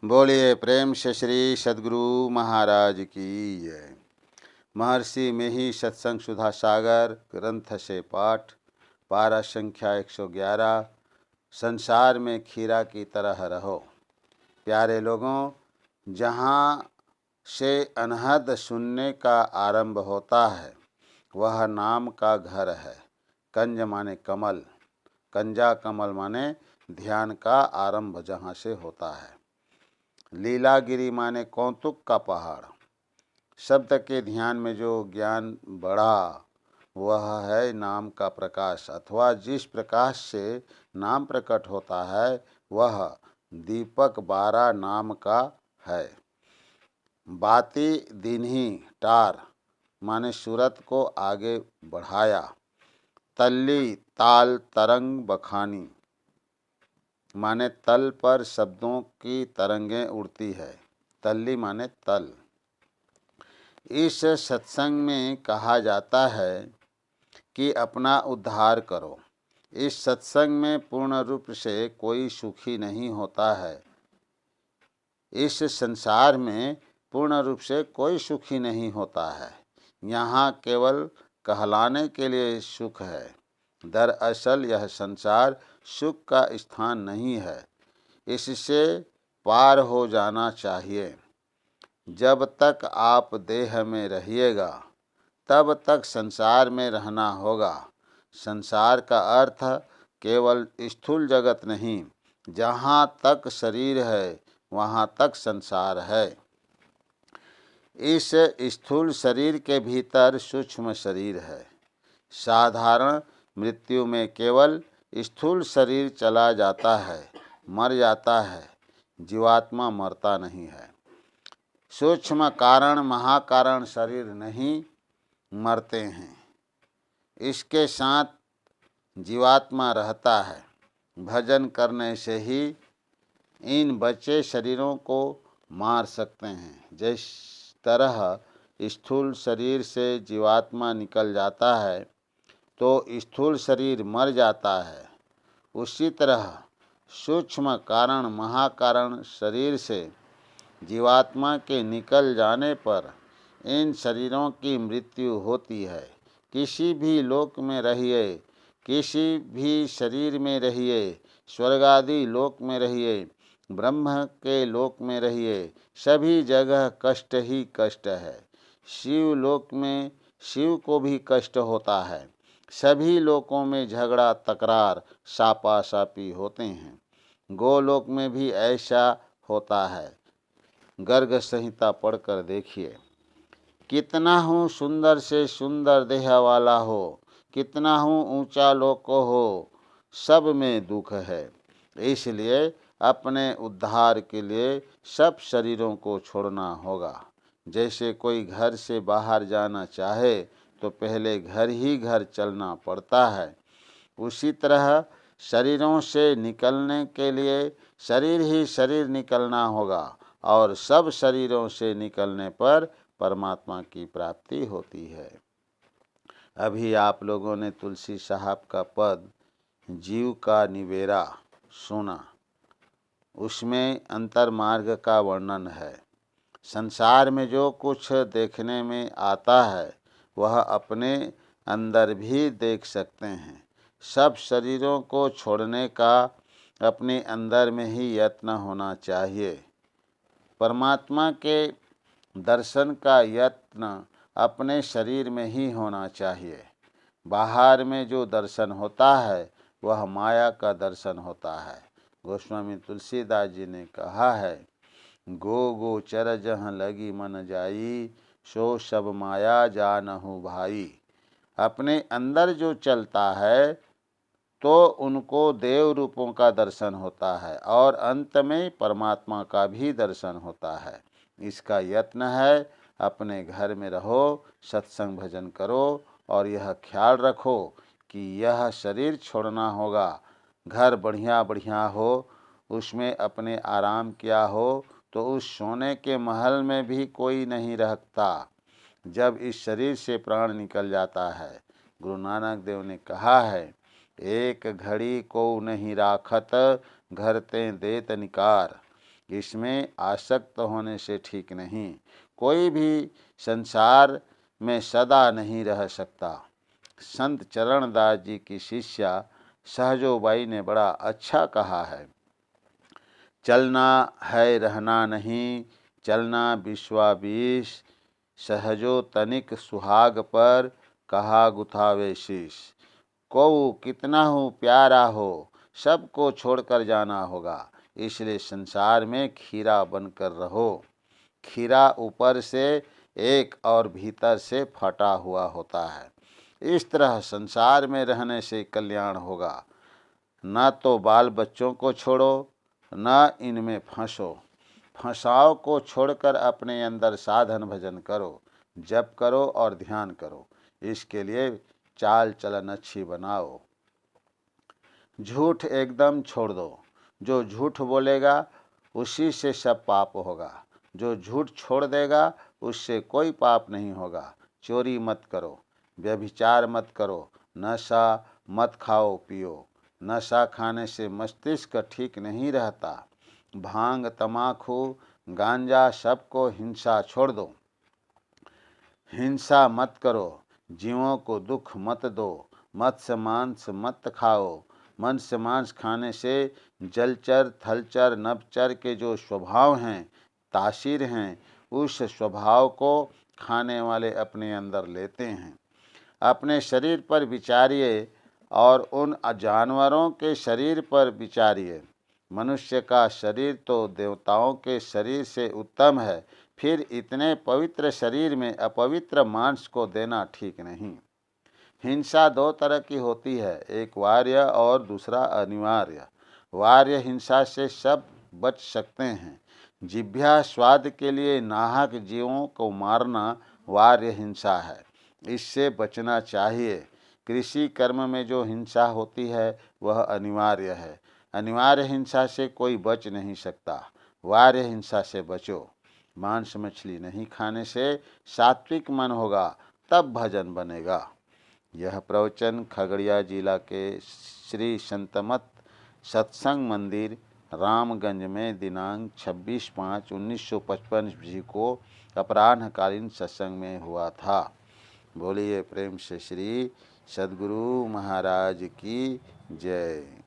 बोलिए प्रेम से श्री सद्गुरु महाराज की जय। महर्षि में ही सत्संग सुधा सागर ग्रंथ से पाठ। पारा संख्या 111। संसार में खीरा की तरह रहो। प्यारे लोगों, जहाँ से अनहद सुनने का आरंभ होता है वह नाम का घर है। कंज माने कमल, कंजा कमल माने ध्यान का आरंभ जहाँ से होता है। लीलागिरी माने कौतुक का पहाड़। शब्द के ध्यान में जो ज्ञान बढ़ा वह है नाम का प्रकाश, अथवा जिस प्रकाश से नाम प्रकट होता है वह दीपक 12 नाम का है। बाती दिन्ही टार माने सूरत को आगे बढ़ाया। तल्ली ताल तरंग बखानी माने तल पर शब्दों की तरंगें उड़ती है। तल्ली माने तल। इस सत्संग में कहा जाता है कि अपना उद्धार करो। इस सत्संग में पूर्ण रूप से कोई सुखी नहीं होता है। इस संसार में पूर्ण रूप से कोई सुखी नहीं होता है। यहाँ केवल कहलाने के लिए सुख है। दरअसल यह संसार सुख का स्थान नहीं है। इससे पार हो जाना चाहिए। जब तक आप देह में रहिएगा तब तक संसार में रहना होगा। संसार का अर्थ केवल स्थूल जगत नहीं। जहाँ तक शरीर है वहाँ तक संसार है। इस स्थूल शरीर के भीतर सूक्ष्म शरीर है। साधारण मृत्यु में केवल स्थूल शरीर चला जाता है, मर जाता है। जीवात्मा मरता नहीं है। सूक्ष्म कारण महाकारण शरीर नहीं मरते हैं। इसके साथ जीवात्मा रहता है। भजन करने से ही इन बचे शरीरों को मार सकते हैं। जिस तरह स्थूल शरीर से जीवात्मा निकल जाता है तो स्थूल शरीर मर जाता है, उसी तरह सूक्ष्म कारण महाकारण शरीर से जीवात्मा के निकल जाने पर इन शरीरों की मृत्यु होती है। किसी भी लोक में रहिए, किसी भी शरीर में रहिए, स्वर्ग आदि लोक में रहिए, ब्रह्म के लोक में रहिए, सभी जगह कष्ट ही कष्ट है। शिव लोक में शिव को भी कष्ट होता है। सभी लोकों में झगड़ा तकरार सापासापी होते हैं। गोलोक में भी ऐसा होता है। गर्ग संहिता पढ़कर देखिए। कितना हूँ सुंदर से सुंदर देह वाला हो, कितना हूँ ऊंचा लोक हो, सब में दुख है। इसलिए अपने उद्धार के लिए सब शरीरों को छोड़ना होगा। जैसे कोई घर से बाहर जाना चाहे तो पहले घर ही घर चलना पड़ता है, उसी तरह शरीरों से निकलने के लिए शरीर ही शरीर निकलना होगा और सब शरीरों से निकलने पर परमात्मा की प्राप्ति होती है। अभी आप लोगों ने तुलसी साहब का पद जीव का निवेरा सुना। उसमें अंतर मार्ग का वर्णन है। संसार में जो कुछ देखने में आता है वह अपने अंदर भी देख सकते हैं। सब शरीरों को छोड़ने का अपने अंदर में ही यत्न होना चाहिए। परमात्मा के दर्शन का यत्न अपने शरीर में ही होना चाहिए। बाहर में जो दर्शन होता है वह माया का दर्शन होता है। गोस्वामी तुलसीदास जी ने कहा है, गो गोचर जहाँ लगी मन जाई, सो सब माया जानहु भाई। अपने अंदर जो चलता है तो उनको देव रूपों का दर्शन होता है और अंत में परमात्मा का भी दर्शन होता है। इसका यत्न है। अपने घर में रहो, सत्संग भजन करो और यह ख्याल रखो कि यह शरीर छोड़ना होगा। घर बढ़िया बढ़िया हो, उसमें अपने आराम किया हो तो उस सोने के महल में भी कोई नहीं रहता जब इस शरीर से प्राण निकल जाता है। गुरु नानक देव ने कहा है, एक घड़ी को नहीं राखत घर ते देत निकार। इसमें आसक्त होने से ठीक नहीं। कोई भी संसार में सदा नहीं रह सकता। संत चरणदास जी की शिष्या सहजोबाई ने बड़ा अच्छा कहा है, चलना है रहना नहीं, चलना विश्वाबीस, सहजो तनिक सुहाग पर, कहा गुथावे शीश। को कितना हो प्यारा हो, सबको छोड़कर जाना होगा, इसलिए संसार में खीरा बनकर रहो। खीरा ऊपर से एक और भीतर से फटा हुआ होता है। इस तरह संसार में रहने से कल्याण होगा। न तो बाल बच्चों को छोड़ो, न इनमें फंसो। फंसाव को छोड़कर अपने अंदर साधन भजन करो, जप करो और ध्यान करो। इसके लिए चाल चलन अच्छी बनाओ। झूठ एकदम छोड़ दो। जो झूठ बोलेगा उसी से सब पाप होगा। जो झूठ छोड़ देगा उससे कोई पाप नहीं होगा। चोरी मत करो, व्यभिचार मत करो, नशा मत खाओ पियो। नशा खाने से मस्तिष्क ठीक नहीं रहता। भांग, तमाकू, गांजा सबको हिंसा छोड़ दो। हिंसा मत करो, जीवों को दुख मत दो। मत्स्य मांस मत खाओ। मत्स्य मांस खाने से जलचर, थलचर, नभचर के जो स्वभाव हैं, तासीर हैं, उस स्वभाव को खाने वाले अपने अंदर लेते हैं। अपने शरीर पर विचारिए और उन जानवरों के शरीर पर विचारिए। मनुष्य का शरीर तो देवताओं के शरीर से उत्तम है, फिर इतने पवित्र शरीर में अपवित्र मांस को देना ठीक नहीं। हिंसा दो तरह की होती है, एक वार्य और दूसरा अनिवार्य। वार्य हिंसा से सब बच सकते हैं। जिह्वा स्वाद के लिए नाहक जीवों को मारना वार्य हिंसा है, इससे बचना चाहिए। कृषि कर्म में जो हिंसा होती है वह अनिवार्य है। अनिवार्य हिंसा से कोई बच नहीं सकता। वार्य हिंसा से बचो। मांस मछली नहीं खाने से सात्विक मन होगा, तब भजन बनेगा। यह प्रवचन खगड़िया जिला के श्री संतमत सत्संग मंदिर रामगंज में दिनांक 26/5/1955 को अपराह्नकालीन सत्संग में हुआ था। बोलिए प्रेम से श्री सद्गुरु महाराज की जय।